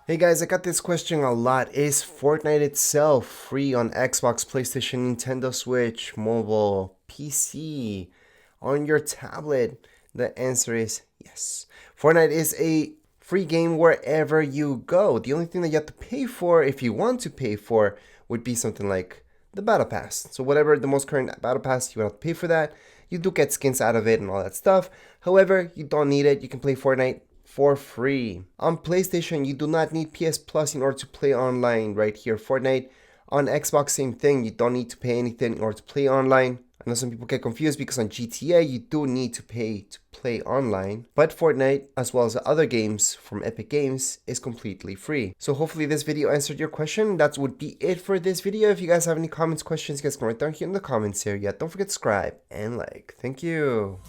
Hey guys, I got this question a lot. Is Fortnite itself free on Xbox, PlayStation, Nintendo Switch, mobile, PC, on your tablet? The answer is yes. Fortnite is a free game wherever you go. The only thing that you have to pay for, if you want to pay for, would be something like the Battle Pass. So whatever the most current Battle Pass, you would have to pay for that. You do get skins out of it and all that stuff. However, you don't need it. You can play Fortnite for free. On PlayStation, you do not need PS Plus in order to play online right here. Fortnite. On Xbox, same thing. You don't need to pay anything in order to play online. I know some people get confused because on GTA, you do need to pay to play online. But Fortnite, as well as other games from Epic Games, is completely free. So hopefully this video answered your question. That would be it for this video. If you guys have any comments, questions, you guys can write down here in the comments area. Don't forget to subscribe and like. Thank you.